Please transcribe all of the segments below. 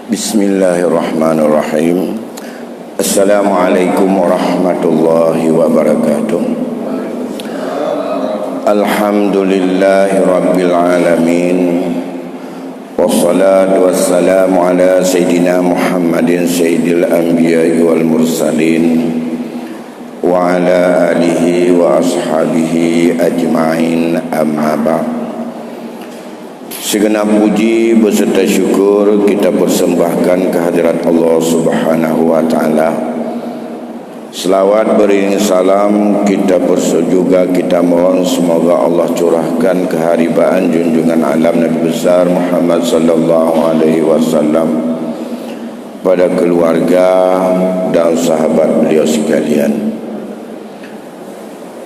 Bismillahirrahmanirrahim. Assalamualaikum warahmatullahi wabarakatuh. Alhamdulillahi rabbil alamin. Wassalatu wassalamu ala sayyidina Muhammadin sayyidil anbiya'i wal mursalin wa ala alihi wa ashabihi ajma'in, amma ba'd. Segenap puji beserta syukur kita persembahkan kehadirat Allah Subhanahu wa taala. Selawat beriring salam kita juga kita mohon semoga Allah curahkan keharibaan junjungan alam Nabi besar Muhammad sallallahu alaihi wasallam pada keluarga dan sahabat beliau sekalian.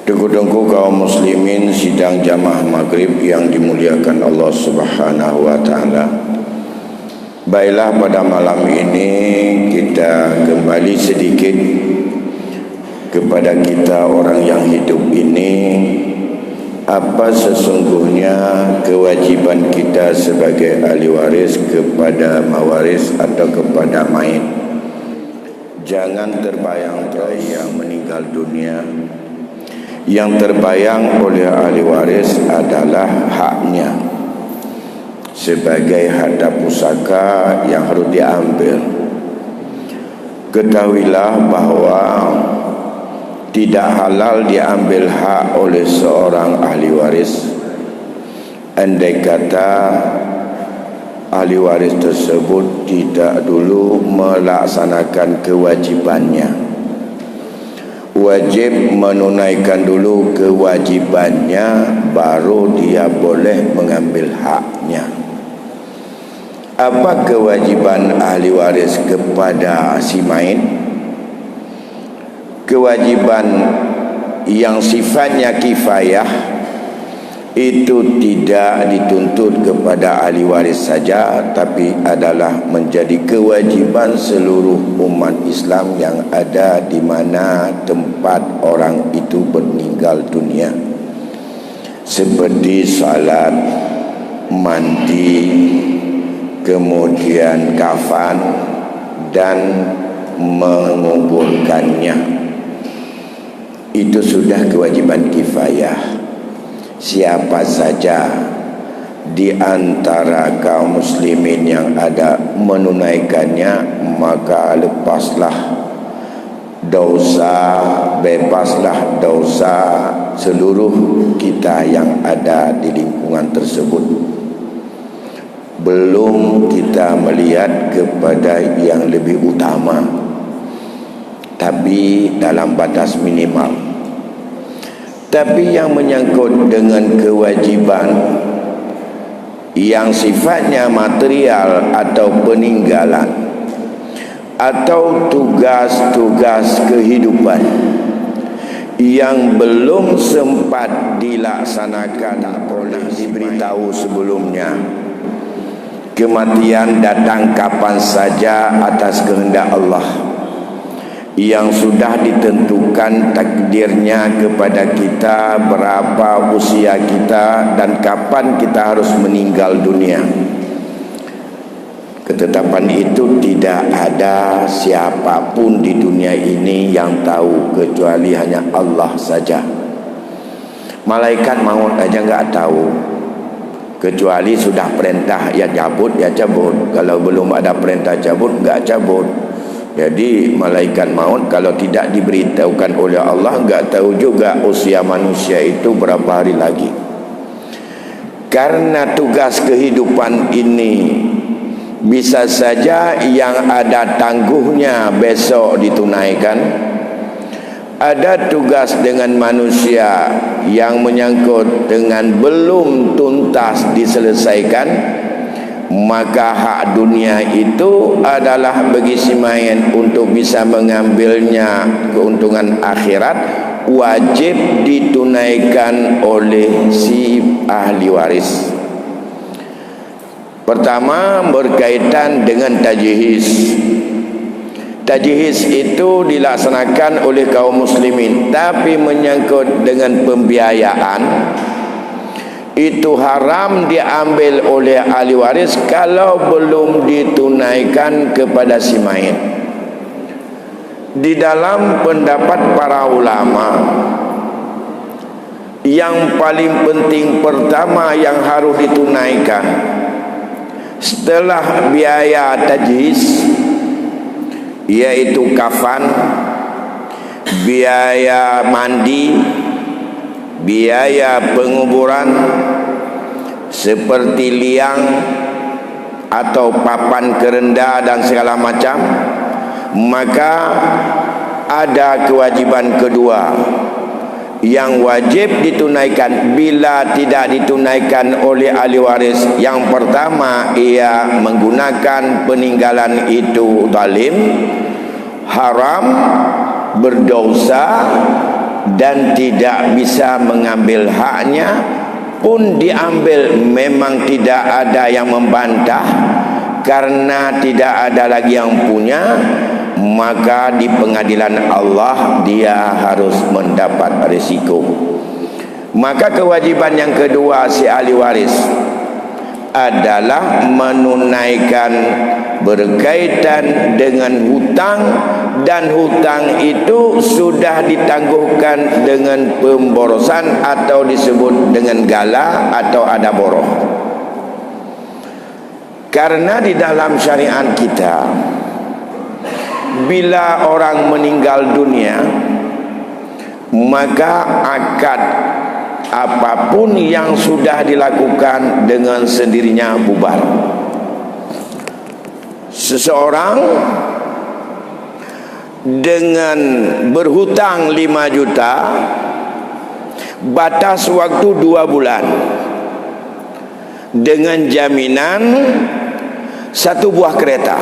Tengku-tengku kaum muslimin sidang jamaah maghrib yang dimuliakan Allah Subhanahu wa taala. Baiklah, pada malam ini kita kembali sedikit kepada kita orang yang hidup ini, apa sesungguhnya kewajiban kita sebagai ahli waris kepada mawaris atau kepada mayit. Jangan terbayang yang meninggal dunia, yang terbayang oleh ahli waris adalah haknya sebagai harta pusaka yang harus diambil. Ketahuilah bahwa tidak halal diambil hak oleh seorang ahli waris andai kata ahli waris tersebut tidak dulu melaksanakan kewajibannya. Wajib menunaikan dulu kewajibannya, baru dia boleh mengambil haknya. Apa kewajiban ahli waris kepada si mayit? Kewajiban yang sifatnya kifayah itu tidak dituntut kepada ahli waris saja, tapi adalah menjadi kewajiban seluruh umat Islam yang ada di mana tempat orang itu meninggal dunia, seperti salat, mandi, kemudian kafan dan menguburkannya. Itu sudah kewajiban kifayah. Siapa saja di antara kaum muslimin yang ada menunaikannya, maka lepaslah dosa, bebaslah dosa seluruh kita yang ada di lingkungan tersebut. Belum kita melihat kepada yang lebih utama, tapi dalam batas minimal. Tapi yang menyangkut dengan kewajiban yang sifatnya material atau peninggalan atau tugas-tugas kehidupan yang belum sempat dilaksanakan, tak pernah diberitahu sebelumnya. Kematian datang kapan saja atas kehendak Allah, yang sudah ditentukan takdirnya kepada kita, berapa usia kita dan kapan kita harus meninggal dunia. Ketetapan itu tidak ada siapapun di dunia ini yang tahu kecuali hanya Allah saja. Malaikat maut aja enggak tahu, kecuali sudah perintah ya cabut, ya cabut. Kalau belum ada perintah cabut, enggak cabut. Jadi malaikat maut kalau tidak diberitahukan oleh Allah, enggak tahu juga usia manusia itu berapa hari lagi. Karena tugas kehidupan ini bisa saja yang ada tangguhnya besok ditunaikan. Ada tugas dengan manusia yang menyangkut dengan belum tuntas diselesaikan, maka hak dunia itu adalah bagi si mayit untuk bisa mengambilnya keuntungan akhirat, wajib ditunaikan oleh si ahli waris. Pertama, berkaitan dengan tajhiz. Tajhiz itu dilaksanakan oleh kaum muslimin, tapi menyangkut dengan pembiayaan itu haram diambil oleh ahli waris kalau belum ditunaikan kepada si mayit. Di dalam pendapat para ulama, yang paling penting pertama yang harus ditunaikan setelah biaya tajhiz, yaitu kafan, biaya mandi, biaya penguburan seperti liang atau papan kerenda dan segala macam. Maka ada kewajiban kedua yang wajib ditunaikan. Bila tidak ditunaikan oleh ahli waris, yang pertama ia menggunakan peninggalan itu zalim, haram, berdosa, dan tidak bisa mengambil haknya. Pun diambil memang tidak ada yang membantah, karena tidak ada lagi yang punya, maka di pengadilan Allah dia harus mendapat risiko. Maka kewajiban yang kedua si ahli waris adalah menunaikan berkaitan dengan hutang, dan hutang itu sudah ditangguhkan dengan pemborosan atau disebut dengan gala atau ada boroh. Karena di dalam syariat kita, bila orang meninggal dunia, maka akad apapun yang sudah dilakukan dengan sendirinya bubar. Seseorang dengan berhutang 5 juta, batas waktu 2 bulan, dengan jaminan 1 buah kereta.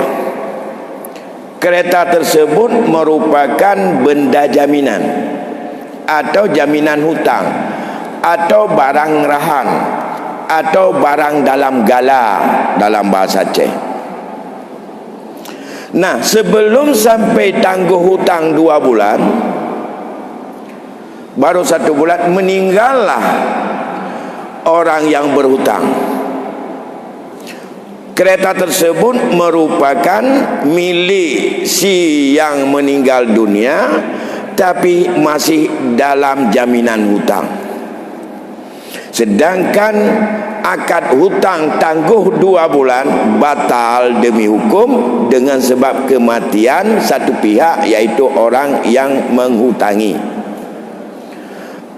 Kereta tersebut merupakan benda jaminan atau jaminan hutang atau barang rahan atau barang dalam gala dalam bahasa Aceh. Nah, sebelum sampai tangguh hutang 2 bulan, baru 1 bulan meninggallah orang yang berhutang. Kereta tersebut merupakan milik si yang meninggal dunia, tapi masih dalam jaminan hutang. Sedangkan akad hutang tangguh 2 bulan batal demi hukum dengan sebab kematian satu pihak, yaitu orang yang menghutangi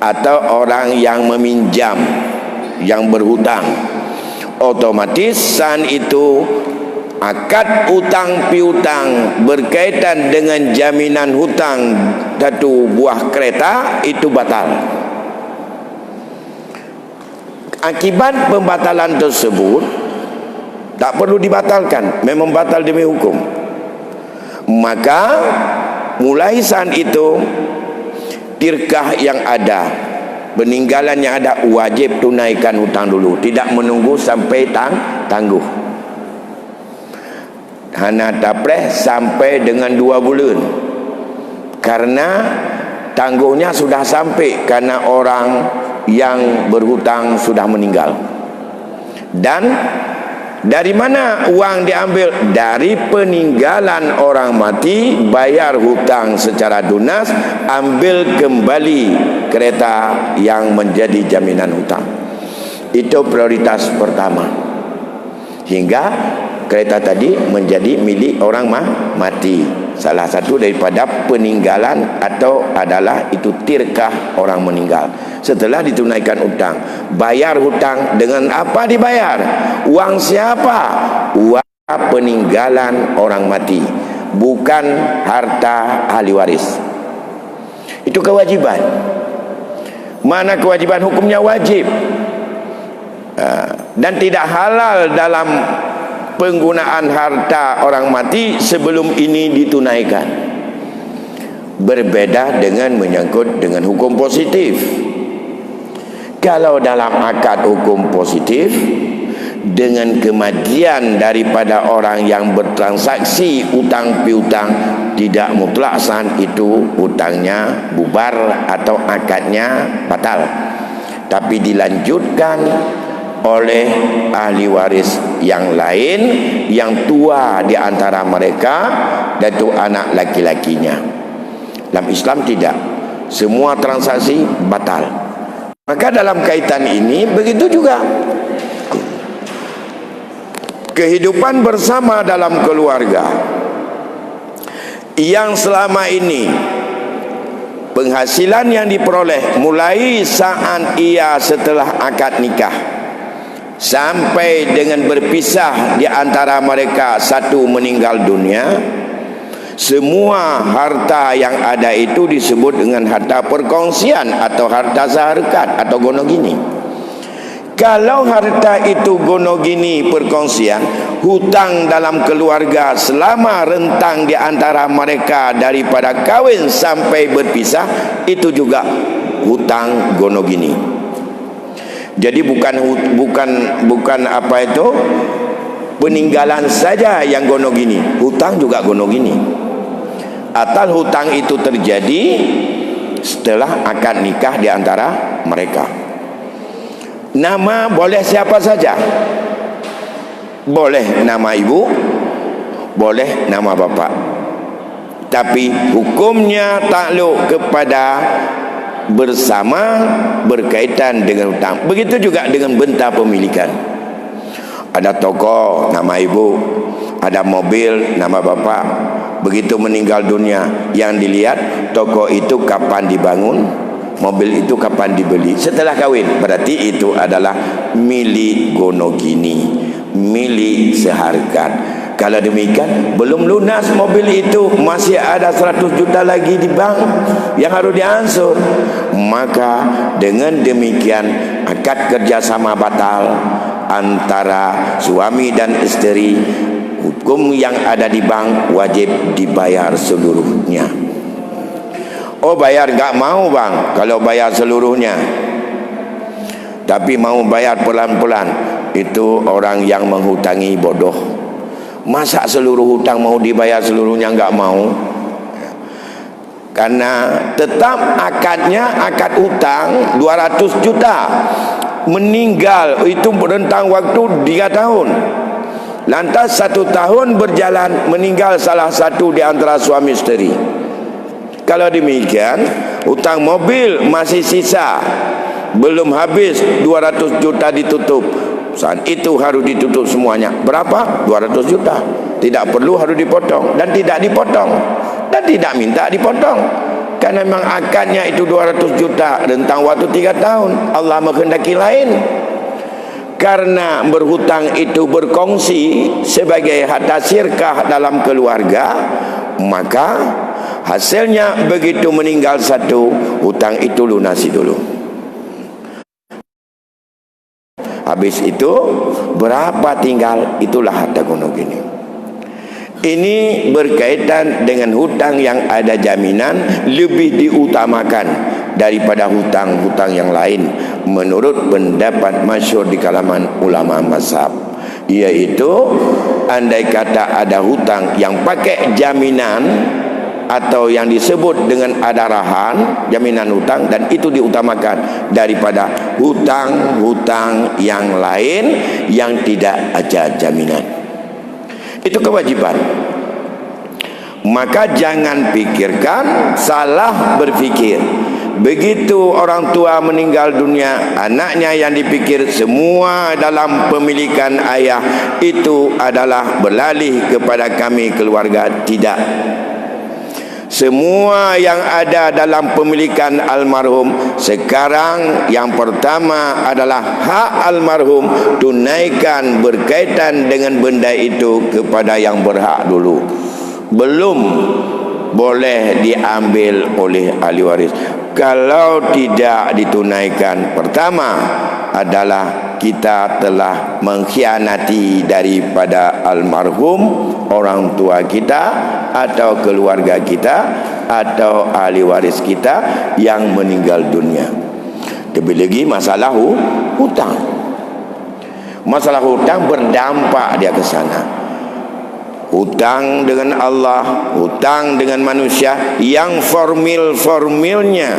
atau orang yang meminjam, yang berhutang. Otomatis saat itu akad hutang piutang berkaitan dengan jaminan hutang 1 buah kereta itu batal. Akibat pembatalan tersebut tak perlu dibatalkan, memang batal demi hukum. Maka mulai saat itu tirkah yang ada, peninggalan yang ada, wajib tunaikan hutang dulu, tidak menunggu sampai tangguh. Hana tapreh sampai dengan 2 bulan, karena tangguhnya sudah sampai, karena orang yang berhutang sudah meninggal. Dan dari mana uang diambil? Dari peninggalan orang mati, bayar hutang secara lunas, ambil kembali kereta yang menjadi jaminan hutang. Itu prioritas pertama, hingga kereta tadi menjadi milik orang mati. Salah satu daripada peninggalan atau adalah itu tirkah orang meninggal. Setelah ditunaikan hutang, bayar hutang dengan apa dibayar? Uang siapa? Uang peninggalan orang mati, bukan harta ahli waris. Itu kewajiban. Mana kewajiban? Hukumnya wajib, dan tidak halal dalam penggunaan harta orang mati sebelum ini ditunaikan. Berbeda dengan menyangkut dengan hukum positif. Kalau dalam akad hukum positif, dengan kematian daripada orang yang bertransaksi utang piutang, tidak mutlak saat itu hutangnya bubar atau akadnya batal. tapi dilanjutkan oleh ahli waris yang lain yang tua di antara mereka, dan itu anak laki-lakinya. Dalam Islam tidak, semua transaksi batal. Maka dalam kaitan ini begitu juga kehidupan bersama dalam keluarga yang selama ini penghasilan yang diperoleh mulai saat ia setelah akad nikah sampai dengan berpisah di antara mereka satu meninggal dunia, semua harta yang ada itu disebut dengan harta perkongsian atau harta zakat atau gonogini. Kalau harta itu gonogini perkongsian, hutang dalam keluarga selama rentang di antara mereka daripada kahwin sampai berpisah, itu juga hutang gonogini. Jadi bukan apa itu peninggalan saja yang gonogini, hutang juga gonogini. Atau hutang itu terjadi setelah akad nikah di antara mereka. Nama boleh siapa saja, boleh nama ibu, boleh nama bapa, tapi hukumnya takluk kepada bersama berkaitan dengan hutang. Begitu juga dengan benta pemilikan. Ada toko nama ibu, ada mobil nama bapa. Begitu meninggal dunia, yang dilihat toko itu kapan dibangun, mobil itu kapan dibeli. Setelah kawin, berarti itu adalah milik gonogini, milik seharkat. Kalau demikian, belum lunas mobil itu, masih ada 100 juta lagi di bank yang harus diansur. Maka dengan demikian akad kerjasama batal antara suami dan istri. Hukum yang ada di bank wajib dibayar seluruhnya. Oh, bayar enggak mau bang kalau bayar seluruhnya, tapi mau bayar pelan-pelan, itu orang yang menghutangi bodoh. Masa seluruh hutang mau dibayar seluruhnya enggak mau? Karena tetap akadnya akad hutang 200 juta, meninggal itu rentang waktu 3 tahun. Lantas 1 tahun berjalan, meninggal salah satu di antara suami istri. Kalau demikian, hutang mobil masih sisa, belum habis 200 juta ditutup. Saat itu harus ditutup semuanya. Berapa? 200 juta. Tidak perlu harus dipotong, dan tidak dipotong, dan tidak minta dipotong. Karena memang akadnya itu 200 juta, rentang waktu 3 tahun. Allah menghendaki lain. Karena berhutang itu berkongsi sebagai harta sirkah dalam keluarga, maka hasilnya begitu meninggal satu, hutang itu lunasi dulu. Habis itu berapa tinggal, itulah harta gonogini. Ini berkaitan dengan hutang yang ada jaminan, lebih diutamakan daripada hutang-hutang yang lain menurut pendapat masyhur di kalangan ulama mazhab, yaitu andai kata ada hutang yang pakai jaminan atau yang disebut dengan adarahan, jaminan hutang, dan itu diutamakan daripada hutang-hutang yang lain yang tidak ada jaminan. Itu kewajiban. Maka jangan pikirkan, salah berfikir. Begitu orang tua meninggal dunia, anaknya yang dipikir semua dalam pemilikan ayah itu adalah beralih kepada kami keluarga. Tidak. Semua yang ada dalam pemilikan almarhum sekarang, yang pertama adalah hak almarhum, tunaikan berkaitan dengan benda itu kepada yang berhak dulu. Belum boleh diambil oleh ahli waris. Kalau tidak ditunaikan, pertama adalah kita telah mengkhianati daripada almarhum, orang tua kita atau keluarga kita atau ahli waris kita yang meninggal dunia. Lebih lagi masalah hutang. Masalah hutang berdampak dia ke sana. Hutang dengan Allah, hutang dengan manusia yang formilnya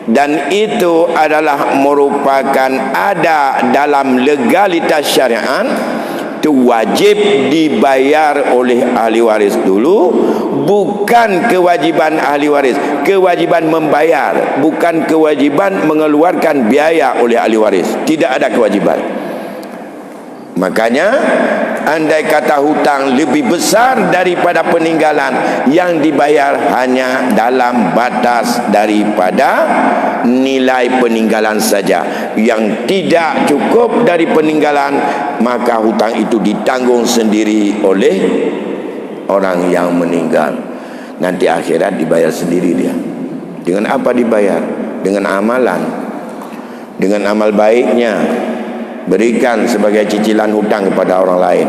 dan itu adalah merupakan ada dalam legalitas syariat, itu wajib dibayar oleh ahli waris dulu, bukan kewajiban ahli waris, kewajiban membayar, bukan kewajiban mengeluarkan biaya oleh ahli waris, tidak ada kewajiban. Makanya andai kata hutang lebih besar daripada peninggalan, yang dibayar hanya dalam batas daripada nilai peninggalan saja. Yang tidak cukup dari peninggalan, maka hutang itu ditanggung sendiri oleh orang yang meninggal. Nanti akhirat dibayar sendiri dia. Dengan apa dibayar? Dengan amalan, dengan amal baiknya, berikan sebagai cicilan hutang kepada orang lain.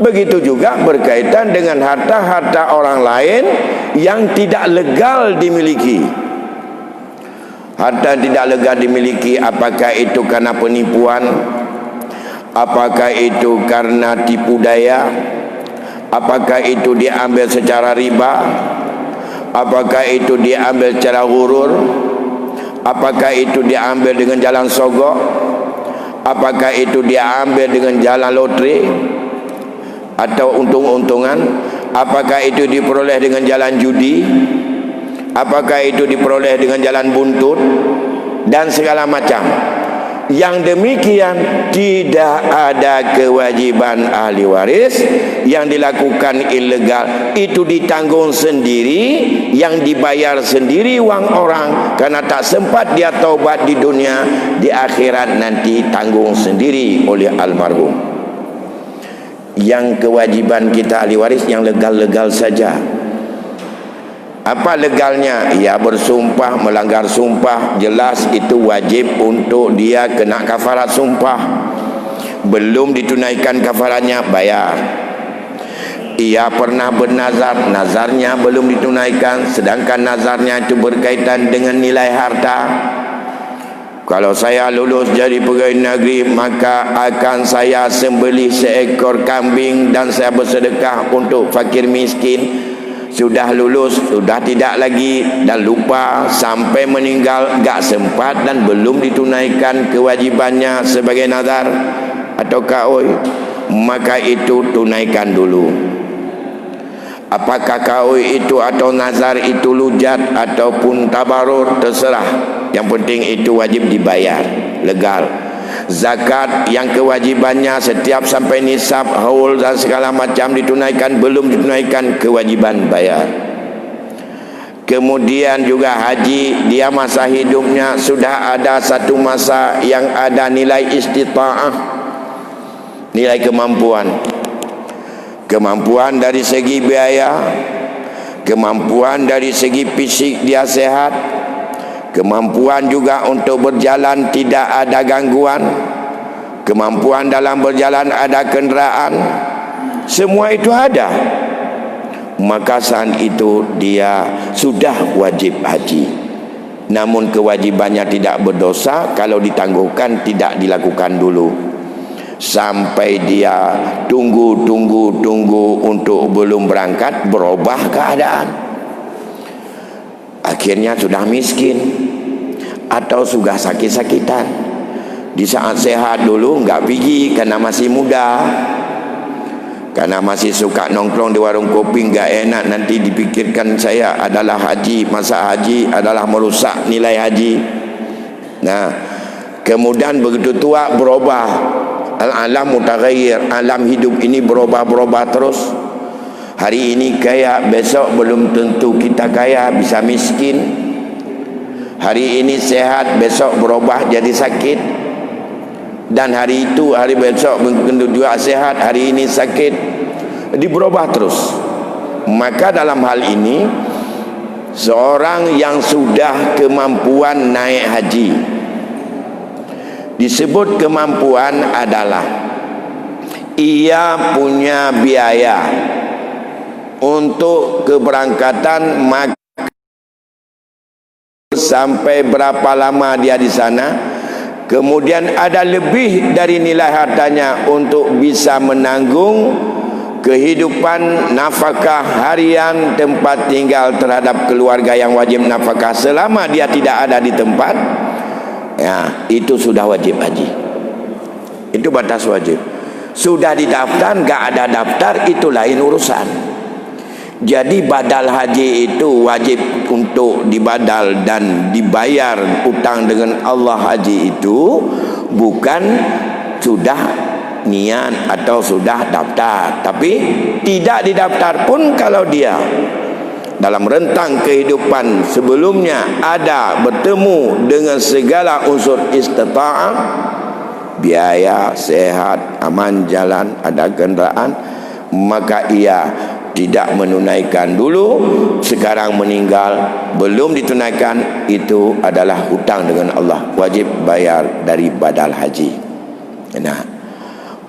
Begitu juga berkaitan dengan harta-harta orang lain yang tidak legal dimiliki. Harta tidak legal dimiliki, apakah itu karena penipuan, apakah itu karena tipu daya, apakah itu diambil secara riba, apakah itu diambil secara ghurur, apakah itu diambil dengan jalan sogok, apakah itu dia ambil dengan jalan lotre atau untung-untungan, apakah itu diperoleh dengan jalan judi, apakah itu diperoleh dengan jalan buntut, dan segala macam. Yang demikian tidak ada kewajiban ahli waris, yang dilakukan ilegal itu ditanggung sendiri, yang dibayar sendiri wang orang, karena tak sempat dia taubat di dunia, di akhirat nanti tanggung sendiri oleh almarhum. Yang kewajiban kita ahli waris yang legal-legal saja. Apa legalnya? Ya bersumpah, melanggar sumpah, jelas itu wajib untuk dia kena kafarat sumpah. Belum ditunaikan kafaratnya, bayar. Ia pernah bernazar, nazarnya belum ditunaikan, sedangkan nazarnya itu berkaitan dengan nilai harta. Kalau saya lulus jadi pegawai negeri, maka akan saya sembelih seekor kambing dan saya bersedekah untuk fakir miskin. Sudah lulus, sudah tidak lagi, dan lupa sampai meninggal, gak sempat dan belum ditunaikan kewajibannya sebagai nazar atau kaoi, maka itu tunaikan dulu. Apakah kaoi itu atau nazar itu lujat ataupun tabarur, terserah. Yang penting itu wajib dibayar, legal. Zakat yang kewajibannya setiap sampai nisab, haul dan segala macam ditunaikan, belum ditunaikan, kewajiban bayar. Kemudian juga haji, dia masa hidupnya sudah ada satu masa yang ada nilai istita'ah, nilai kemampuan. Kemampuan dari segi biaya, kemampuan dari segi fisik dia sehat, kemampuan juga untuk berjalan tidak ada gangguan, kemampuan dalam berjalan ada kenderaan, semua itu ada. Maka saat itu dia sudah wajib haji. Namun kewajibannya tidak berdosa kalau ditangguhkan, tidak dilakukan dulu. Sampai dia tunggu untuk belum berangkat, berubah keadaan. Akhirnya sudah miskin atau sudah sakit-sakitan. Di saat sehat dulu enggak pergi karena masih muda, karena masih suka nongkrong di warung kopi, enggak enak nanti dipikirkan saya adalah haji, masa haji adalah merusak nilai haji. Nah, kemudian begitu tua berubah. Al-alam mutaghayyir, alam hidup ini berubah-berubah terus. Hari ini kaya, besok belum tentu kita kaya, bisa miskin. Hari ini sehat, besok berubah jadi sakit. Dan hari itu, hari besok mungkin juga sehat, hari ini sakit. Jadi berubah terus. Maka dalam hal ini, seorang yang sudah kemampuan naik haji, disebut kemampuan adalah ia punya biaya untuk keberangkatan, maka sampai berapa lama dia di sana, kemudian ada lebih dari nilai hartanya untuk bisa menanggung kehidupan nafkah harian, tempat tinggal terhadap keluarga yang wajib nafkah selama dia tidak ada di tempat, ya, itu sudah wajib haji. Itu batas wajib. Sudah didaftar, enggak ada daftar, itu lain urusan. Jadi badal haji itu wajib untuk dibadal dan dibayar utang dengan Allah haji itu bukan sudah niat atau sudah daftar, tapi tidak didaftar pun kalau dia dalam rentang kehidupan sebelumnya ada bertemu dengan segala unsur istita'ah, biaya, sehat, aman jalan, ada kenderaan, maka ia tidak menunaikan dulu, sekarang meninggal belum ditunaikan, itu adalah hutang dengan Allah, wajib bayar dari badal haji. Nah,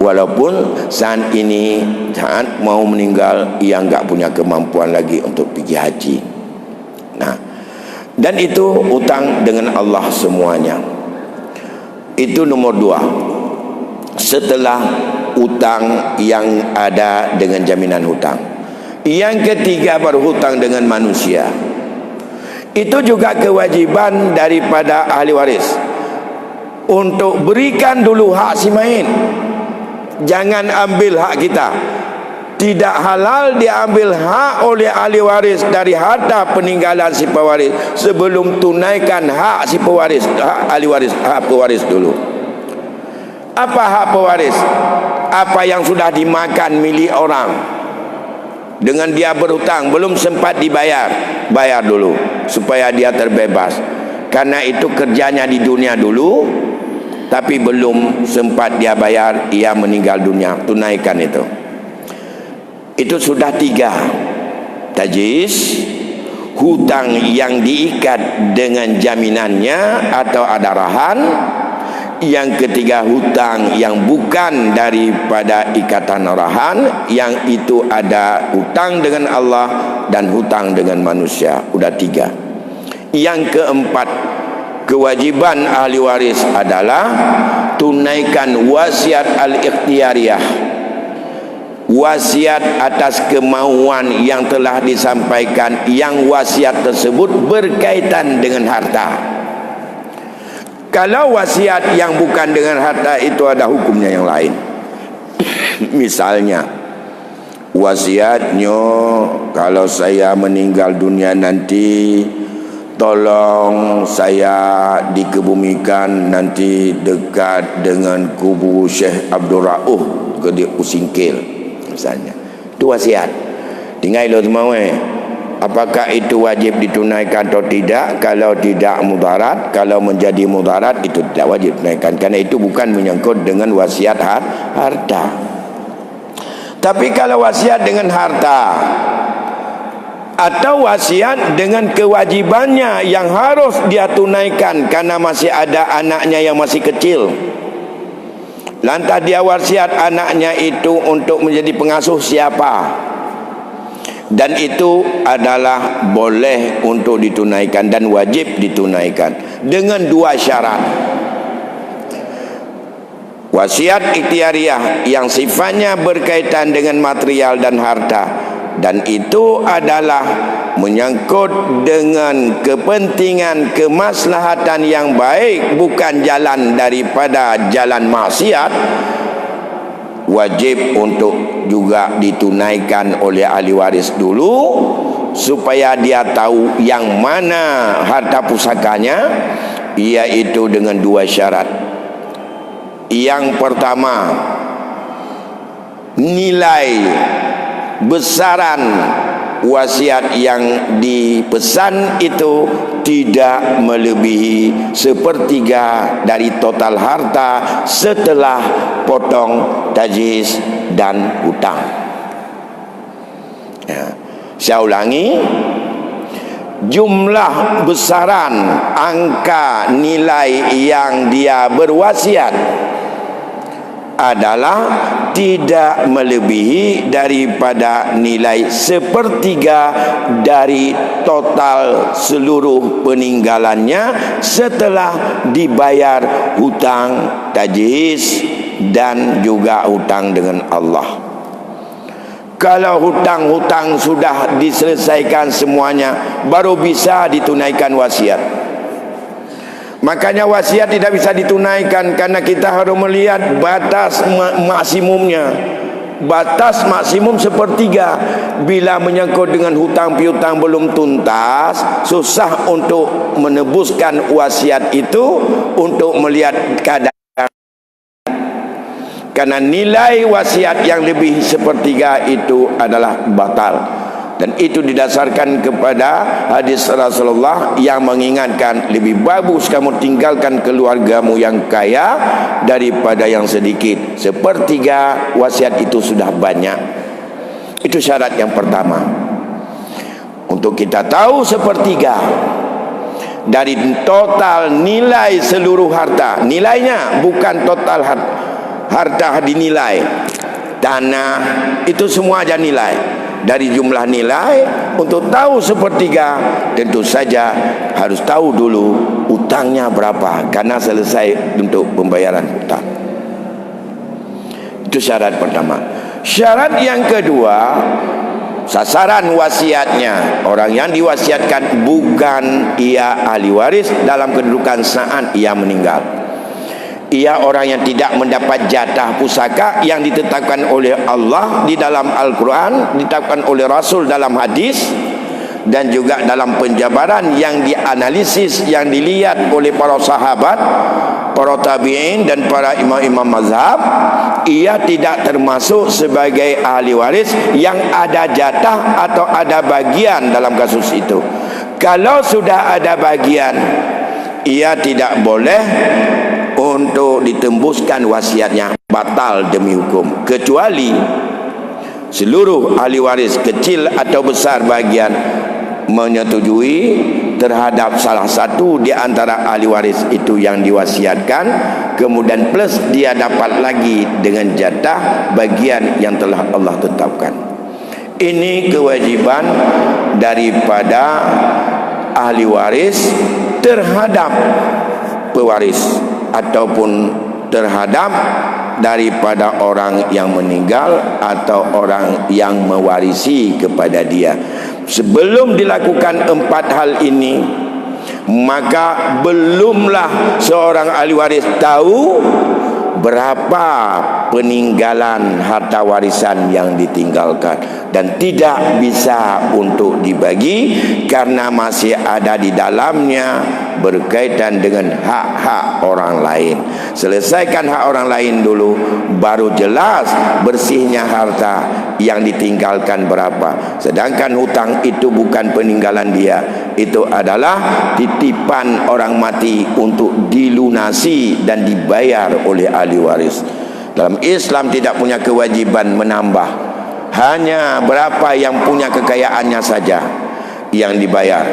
walaupun saat ini saat mau meninggal ia enggak punya kemampuan lagi untuk pergi haji. Nah, dan itu hutang dengan Allah semuanya. Itu nomor 2. Setelah hutang yang ada dengan jaminan hutang, yang ketiga berhutang dengan manusia. Itu juga kewajiban daripada ahli waris untuk berikan dulu hak si main. Jangan ambil hak kita. Tidak halal diambil hak oleh ahli waris dari harta peninggalan si pewaris sebelum tunaikan hak si pewaris, hak ahli waris, hak pewaris dulu. Apa hak pewaris? Apa yang sudah dimakan milik orang dengan dia berhutang belum sempat dibayar, bayar dulu supaya dia terbebas. Karena itu kerjanya di dunia dulu, tapi belum sempat dia bayar, ia meninggal dunia, tunaikan itu. Itu sudah 3. Tajis, hutang yang diikat dengan jaminannya atau adarahan. Yang ketiga, hutang yang bukan daripada ikatan arahan, yang itu ada hutang dengan Allah dan hutang dengan manusia. Udah 3. Yang keempat, kewajiban ahli waris adalah tunaikan wasiat al-ikhtiyariyah, wasiat atas kemauan yang telah disampaikan, yang wasiat tersebut berkaitan dengan harta. Kalau wasiat yang bukan dengan harta itu ada hukumnya yang lain. Misalnya wasiatnya, kalau saya meninggal dunia nanti tolong saya dikebumikan nanti dekat dengan kubur Syekh Abdul Rauf di Usingkil misalnya. Itu wasiat. Tinggal lo semua apakah itu wajib ditunaikan atau tidak? Kalau tidak mudarat, kalau menjadi mudarat itu tidak wajib tunaikan, karena itu bukan menyangkut dengan wasiat harta. Tapi kalau wasiat dengan harta atau wasiat dengan kewajibannya yang harus dia tunaikan karena masih ada anaknya yang masih kecil, lantas dia wasiat anaknya itu untuk menjadi pengasuh siapa, dan itu adalah boleh untuk ditunaikan dan wajib ditunaikan dengan 2 syarat. Wasiat ikhtiariyah yang sifatnya berkaitan dengan material dan harta, dan itu adalah menyangkut dengan kepentingan kemaslahatan yang baik, bukan jalan daripada jalan maksiat, wajib untuk juga ditunaikan oleh ahli waris dulu supaya dia tahu yang mana harta pusakanya, iaitu dengan 2 syarat. Yang pertama, nilai besaran wasiat yang dipesan itu tidak melebihi 1/3 dari total harta setelah potong tajis dan hutang. Ya. Saya ulangi, jumlah besaran angka nilai yang dia berwasiat adalah tidak melebihi daripada nilai 1/3 dari total seluruh peninggalannya setelah dibayar hutang tajis dan juga hutang dengan Allah. Kalau hutang-hutang sudah diselesaikan semuanya, baru bisa ditunaikan wasiat. Makanya wasiat tidak bisa ditunaikan karena kita harus melihat batas maksimumnya. Batas maksimum sepertiga. Bila menyangkut dengan hutang piutang belum tuntas, susah untuk menebuskan wasiat itu, untuk melihat keadaan. Karena nilai wasiat yang lebih sepertiga itu adalah batal. Dan itu didasarkan kepada hadis Rasulullah yang mengingatkan, lebih bagus kamu tinggalkan keluargamu yang kaya daripada yang sedikit. Sepertiga wasiat itu sudah banyak. Itu syarat yang pertama. Untuk kita tahu sepertiga dari total nilai seluruh harta, nilainya bukan total harta dinilai, tanah itu semua aja nilai. Dari jumlah nilai, untuk tahu sepertiga, tentu saja harus tahu dulu utangnya berapa, karena selesai untuk pembayaran hutang. Itu syarat pertama. Syarat yang kedua, sasaran wasiatnya. Orang yang diwasiatkan bukan ia ahli waris dalam kedudukan saat ia meninggal. Ia orang yang tidak mendapat jatah pusaka yang ditetapkan oleh Allah di dalam Al-Quran, ditetapkan oleh Rasul dalam hadis, dan juga dalam penjabaran yang dianalisis, yang dilihat oleh para sahabat, para tabi'in dan para imam-imam mazhab. Ia tidak termasuk sebagai ahli waris yang ada jatah atau ada bagian dalam kasus itu. Kalau sudah ada bagian, ia tidak boleh untuk ditembuskan wasiatnya, batal demi hukum, kecuali seluruh ahli waris kecil atau besar bagian menyetujui terhadap salah satu di antara ahli waris itu yang diwasiatkan, kemudian plus dia dapat lagi dengan jatah bagian yang telah Allah tetapkan. Ini kewajiban daripada ahli waris terhadap pewaris ataupun terhadap daripada orang yang meninggal atau orang yang mewarisi kepada dia. Sebelum dilakukan 4 hal ini, maka belumlah seorang ahli waris tahu berapa peninggalan harta warisan yang ditinggalkan, dan tidak bisa untuk dibagi karena masih ada di dalamnya berkaitan dengan hak-hak orang lain. Selesaikan hak orang lain dulu, baru jelas bersihnya harta yang ditinggalkan berapa. Sedangkan hutang itu bukan peninggalan dia, itu adalah titipan orang mati untuk dilunasi dan dibayar oleh ahli waris. Dalam Islam tidak punya kewajiban menambah, hanya berapa yang punya kekayaannya saja yang dibayar.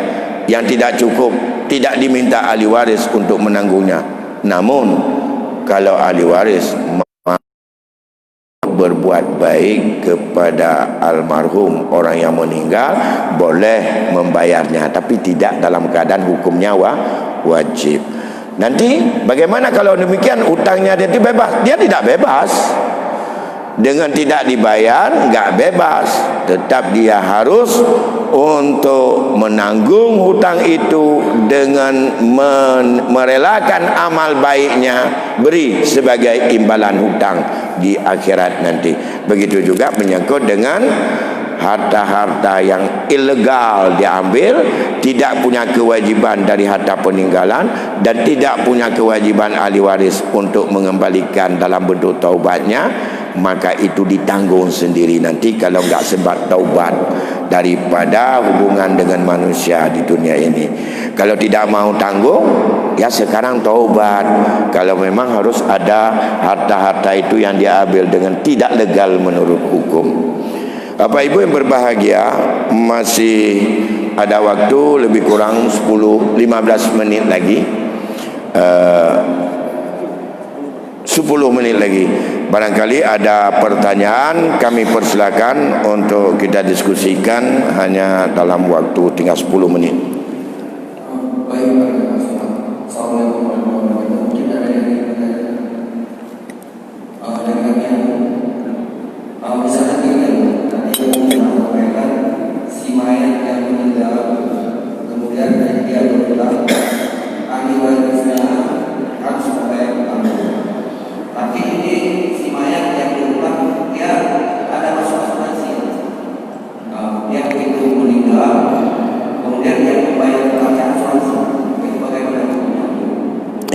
Yang tidak cukup tidak diminta ahli waris untuk menanggungnya. Namun kalau ahli waris berbuat baik kepada almarhum orang yang meninggal, boleh membayarnya, tapi tidak dalam keadaan hukumnya wajib. Nanti bagaimana kalau demikian? Hutangnya dia bebas? Dia tidak bebas. Dengan tidak dibayar enggak bebas, tetap dia harus untuk menanggung hutang itu dengan merelakan amal baiknya, beri sebagai imbalan hutang di akhirat nanti. Begitu juga menyangkut dengan harta-harta yang ilegal diambil, tidak punya kewajiban dari harta peninggalan dan tidak punya kewajiban ahli waris untuk mengembalikan dalam bentuk taubatnya, maka itu ditanggung sendiri nanti kalau enggak sebab taubat daripada hubungan dengan manusia di dunia ini. Kalau tidak mau tanggung, ya sekarang taubat. Kalau memang harus ada harta-harta itu yang diambil dengan tidak legal menurut hukum. Bapak Ibu yang berbahagia, masih ada waktu lebih kurang 10-15 menit lagi, 10 menit lagi. Barangkali ada pertanyaan, kami persilakan untuk kita diskusikan hanya dalam waktu tinggal 10 menit. Baik, Assalamualaikum warahmatullahi wabarakatuh. Mungkin ada yang misalnya kita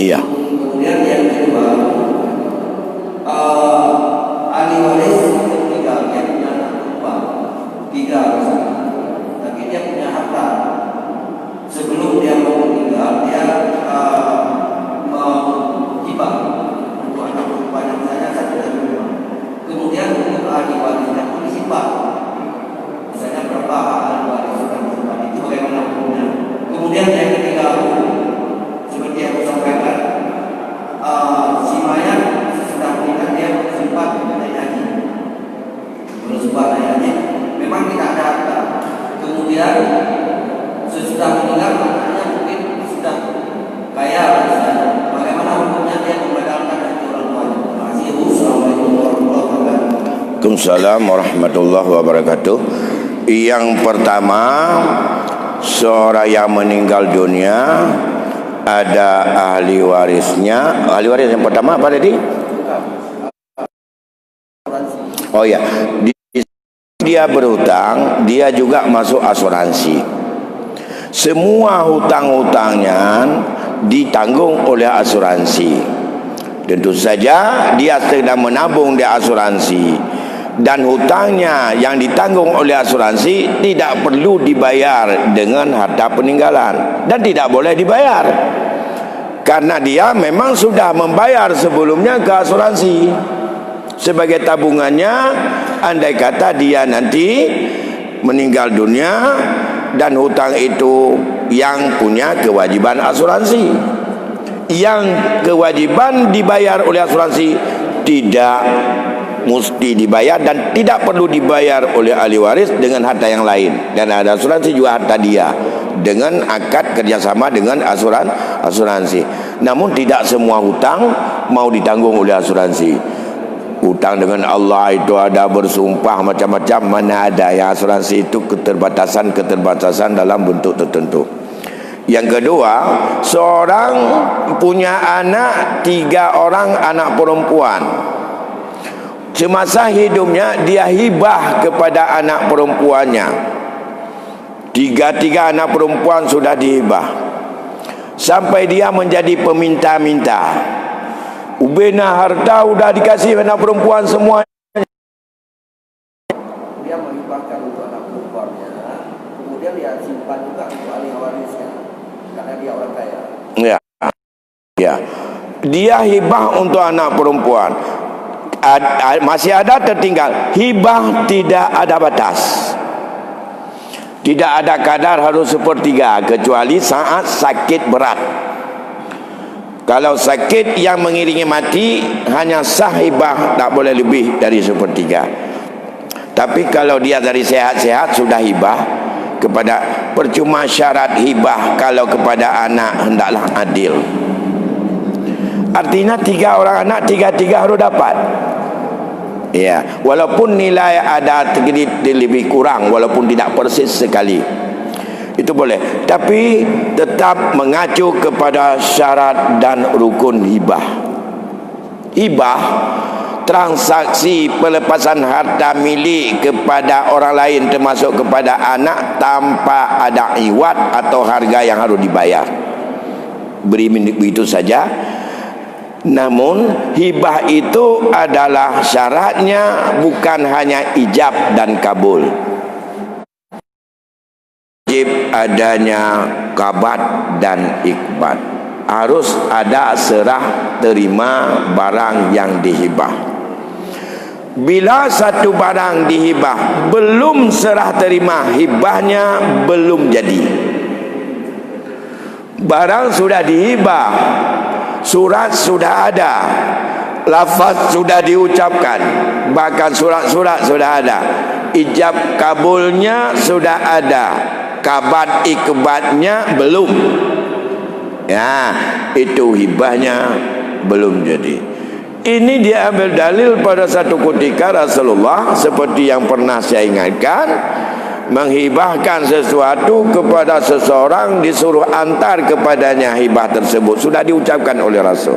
Iya. Kemudian yang kedua, ahli waris meninggal, dia punya anak perempuan 3, tapi dia punya harta. Sebelum dia mau meninggal, dia mau hibah untuk anak perempuan yang misalnya 1 dan 2. Kemudian untuk ahli warisnya pun disimpan. Misalnya berapa ahli waris yang disimpan itu bagaimana hukumnya. Kemudian yang ketiga, seperti yang saya sampaikan, si mayat sesudah meninggal dia simpan ayahnya. Bersebuah ayahnya memang tidak ada harta. Kemudian sesudah meninggal anaknya mungkin sudah kaya misalnya. Bagaimana hukumnya dia membatalkan hati orang tuanya? Terima kasih. Assalamualaikum warahmatullahi wabarakatuh. Waalaikumsalam warahmatullahi wabarakatuh. Yang pertama, seorang yang meninggal dunia ada ahli warisnya. Ahli waris yang pertama apa tadi? Oh ya, dia berhutang, dia juga masuk asuransi. Semua hutang-hutangnya ditanggung oleh asuransi. Tentu saja dia sedang menabung di asuransi, dan hutangnya yang ditanggung oleh asuransi tidak perlu dibayar dengan harta peninggalan, dan tidak boleh dibayar karena dia memang sudah membayar sebelumnya ke asuransi sebagai tabungannya. Andai kata dia nanti meninggal dunia dan hutang itu yang punya kewajiban asuransi, yang kewajiban dibayar oleh asuransi tidak mesti dibayar dan tidak perlu dibayar oleh ahli waris dengan harta yang lain. Dan ada asuransi juga harta dia dengan akad kerjasama dengan asuransi. Namun tidak semua hutang mau ditanggung oleh asuransi. Hutang dengan Allah itu ada bersumpah macam-macam, mana ada yang asuransi itu keterbatasan dalam bentuk tertentu. Yang kedua, seorang punya anak 3 orang anak perempuan. Semasa hidupnya dia hibah kepada anak perempuannya. 3 anak perempuan sudah dihibah sampai dia menjadi peminta-minta. Ubena harta sudah dikasih anak perempuan semua. Dia menghibahkan untuk anak perempuannya, kemudian dia simpan juga untuk ahli warisnya karena dia orang kaya. Ya, ya. Dia hibah untuk anak perempuan. Masih ada tertinggal. Hibah tidak ada batas. Tidak ada kadar harus 1/3 kecuali saat sakit berat. Kalau sakit yang mengiringi mati, hanya sah hibah, tak boleh lebih dari 1/3. Tapi kalau dia dari sehat-sehat sudah hibah kepada, percuma syarat hibah kalau kepada anak hendaklah adil. Artinya 3 orang anak, 3 harus dapat. Ya, walaupun nilai ada lebih kurang, walaupun tidak persis sekali, itu boleh, tapi tetap mengacu kepada syarat dan rukun hibah. Hibah, transaksi pelepasan harta milik kepada orang lain termasuk kepada anak tanpa ada iwat atau harga yang harus dibayar. Beri begitu saja. Namun hibah itu adalah syaratnya bukan hanya ijab dan kabul. Wajib adanya kabat dan ikbat. Harus ada serah terima barang yang dihibah. Bila satu barang dihibah belum serah terima, hibahnya belum jadi. Barang sudah dihibah, surat sudah ada, lafaz sudah diucapkan, bahkan surat-surat sudah ada, ijab kabulnya sudah ada, kabat ikbatnya belum. Ya, itu hibahnya belum jadi. Ini dia ambil dalil pada satu ketika Rasulullah, seperti yang pernah saya ingatkan, menghibahkan sesuatu kepada seseorang, disuruh antar kepadanya hibah tersebut. Sudah diucapkan oleh Rasul.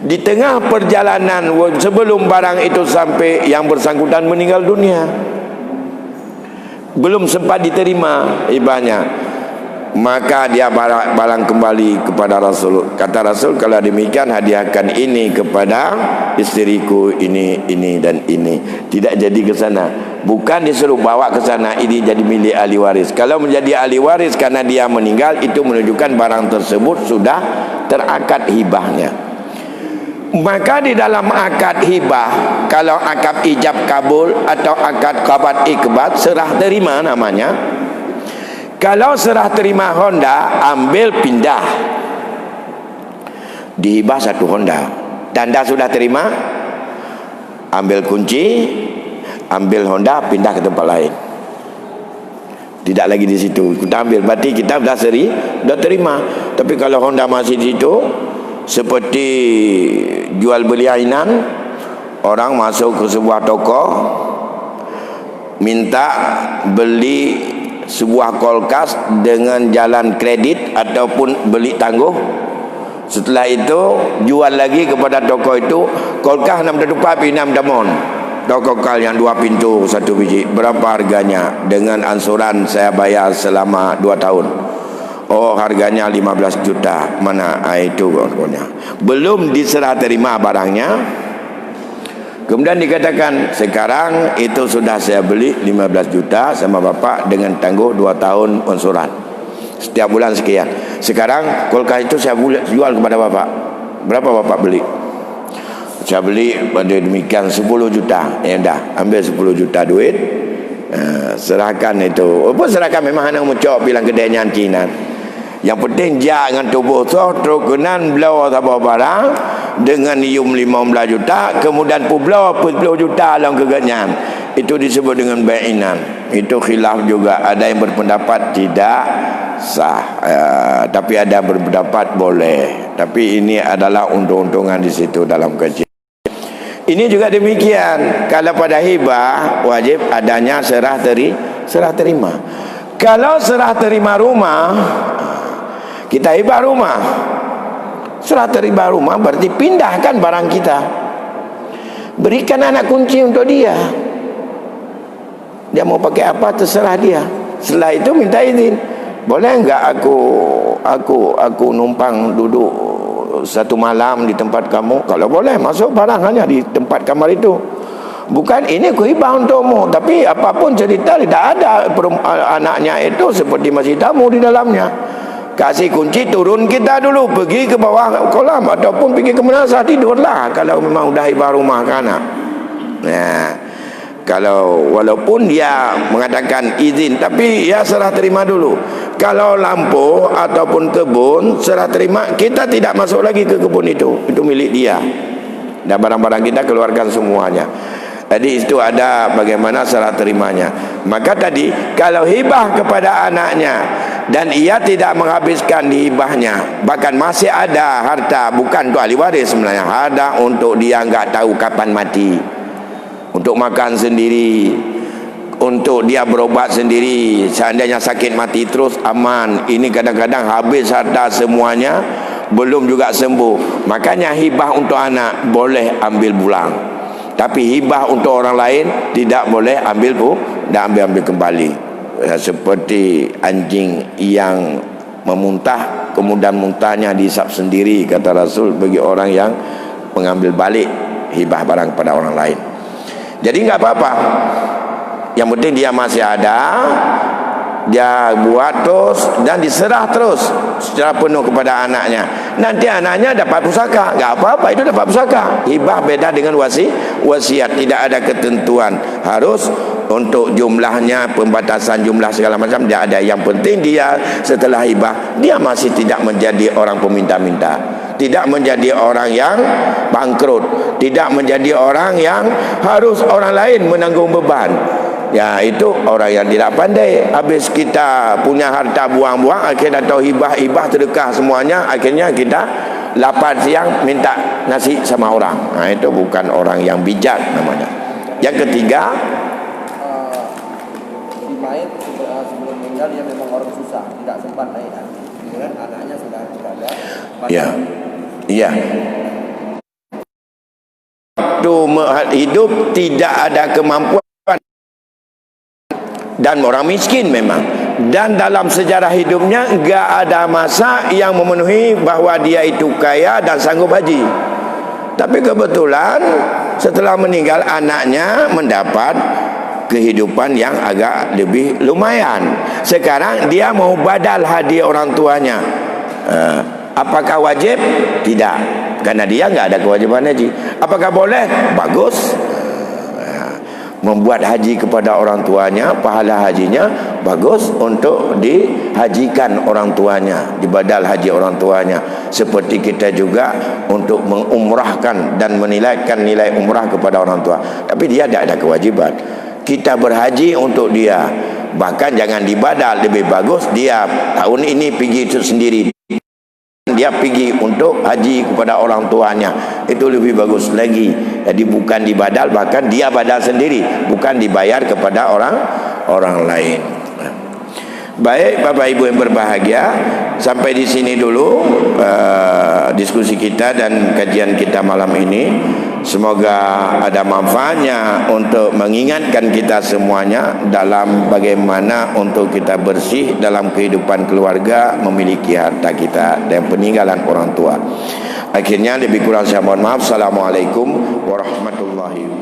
Di tengah perjalanan sebelum barang itu sampai, yang bersangkutan meninggal dunia, belum sempat diterima hibahnya. maka dia balang kembali kepada Rasul. Kata Rasul, kalau demikian hadiahkan ini kepada isteriku, ini dan ini. Tidak jadi ke sana. Bukan disuruh bawa ke sana, ini jadi milik ahli waris. Kalau menjadi ahli waris karena dia meninggal, itu menunjukkan barang tersebut sudah terakad hibahnya. Maka di dalam akad hibah, kalau akad ijab kabul atau akad qabat ikbat, serah terima namanya. Kalau serah terima Honda, ambil pindah. Dihibah satu Honda. Tanda sudah terima, ambil kunci, ambil Honda, pindah ke tempat lain. Tidak lagi di situ. Kita ambil, berarti kita sudah terima. Tapi kalau Honda masih di situ, seperti jual beli ainan, orang masuk ke sebuah toko, minta beli sebuah kulkas dengan jalan kredit ataupun beli tangguh. Setelah itu jual lagi kepada toko itu, kulkas 6 tapi 6 damon. Toko kal yang 2 pintu 1 biji, berapa harganya? Dengan ansuran saya bayar selama 2 tahun. Oh, harganya 15 juta. Mana itu kawan-kawannya? Belum diserah terima barangnya. Kemudian dikatakan, sekarang itu sudah saya beli 15 juta sama bapak dengan tangguh 2 tahun ansuran. Setiap bulan sekian. Sekarang kulkas itu saya jual kepada bapak. Berapa bapak beli? Saya beli pada demikian 10 juta. Ya dah, ambil 10 juta duit. Serahkan itu. Apa serahkan, memang anak mucok bilang kedainya Cina. Yang penting jangan tubuh terus kenan belau apa barang dengan ium 15 juta, kemudian belau 10 juta dalam keganyan. Itu disebut dengan ba'inan. Itu khilaf juga. Ada yang berpendapat tidak sah, tapi ada berpendapat boleh. Tapi ini adalah untung-untungan di situ dalam kajian. Ini juga demikian. Kalau pada hibah wajib adanya serah terima. Kalau serah terima rumah, kita hibah rumah, serah terima rumah berarti pindahkan barang kita, berikan anak kunci untuk dia. Dia mau pakai apa terserah dia. Setelah itu minta izin, boleh enggak aku numpang duduk 1 malam di tempat kamu? Kalau boleh, masuk barang hanya di tempat kamar itu. Bukan ini aku hibah untukmu, tapi apapun cerita tidak ada anaknya itu seperti masih tamu di dalamnya. Kasih kunci, turun kita dulu, pergi ke bawah kolam ataupun pergi ke menazah, tidurlah kalau memang dah hibah rumah ke anak. Nah, kalau walaupun dia mengatakan izin, tapi ya serah terima dulu. Kalau lampu ataupun kebun, serah terima, kita tidak masuk lagi ke kebun itu milik dia. Dan barang-barang kita keluarkan semuanya. Jadi itu ada bagaimana serah terimanya. Maka tadi kalau hibah kepada anaknya dan ia tidak menghabiskan di hibahnya, bahkan masih ada harta, bukan untuk ahli waris sebenarnya, ada untuk dia enggak tahu kapan mati, untuk makan sendiri, untuk dia berobat sendiri, seandainya sakit mati terus aman. Ini kadang-kadang habis harta semuanya, belum juga sembuh. Makanya hibah untuk anak boleh ambil pulang, tapi hibah untuk orang lain tidak boleh ambil dan ambil kembali. Seperti anjing yang memuntah, kemudian muntahnya dihisap sendiri, kata Rasul, bagi orang yang mengambil balik hibah barang pada orang lain. Jadi enggak apa-apa, yang penting dia masih ada, dia buat terus dan diserah terus secara penuh kepada anaknya. Nanti anaknya dapat pusaka, enggak apa-apa, itu dapat pusaka. Hibah beda dengan wasiat, tidak ada ketentuan harus untuk jumlahnya, pembatasan jumlah segala macam tidak ada. Yang penting dia setelah hibah, dia masih tidak menjadi orang peminta-minta, tidak menjadi orang yang bangkrut, tidak menjadi orang yang harus orang lain menanggung beban. Ya, itu orang yang tidak pandai. Habis kita punya harta buang-buang, akhirnya tahu hibah sedekah semuanya, akhirnya kita lapar siang minta nasi sama orang. Nah, itu bukan orang yang bijak namanya. Yang ketiga, si mayit sebelum meninggal dia memang orang susah, tidak sempat naik haji. Kemudian anaknya sudah ada. Ya, iya. Waktu hidup tidak ada kemampuan dan orang miskin memang, dan dalam sejarah hidupnya enggak ada masa yang memenuhi bahawa dia itu kaya dan sanggup haji. Tapi kebetulan setelah meninggal anaknya mendapat kehidupan yang agak lebih lumayan. Sekarang dia mau badal hadiah orang tuanya. Apakah wajib? Tidak, karena dia enggak ada kewajiban haji. Apakah boleh? Bagus. Membuat haji kepada orang tuanya, pahala hajinya bagus untuk dihajikan orang tuanya, dibadal haji orang tuanya. Seperti kita juga untuk mengumrahkan dan menilaikan nilai umrah kepada orang tua. Tapi dia tidak ada kewajiban. Kita berhaji untuk dia. Bahkan jangan dibadal, lebih bagus dia tahun ini pergi itu sendiri. Dia pergi untuk haji kepada orang tuanya, itu lebih bagus lagi. Jadi bukan dibadal, bahkan dia badal sendiri, bukan dibayar kepada orang lain. Baik Bapak Ibu yang berbahagia, sampai di sini dulu diskusi kita dan kajian kita malam ini. Semoga ada manfaatnya untuk mengingatkan kita semuanya dalam bagaimana untuk kita bersih dalam kehidupan keluarga, memiliki harta kita dan peninggalan orang tua. Akhirnya lebih kurang saya mohon maaf. Assalamualaikum warahmatullahi wabarakatuh.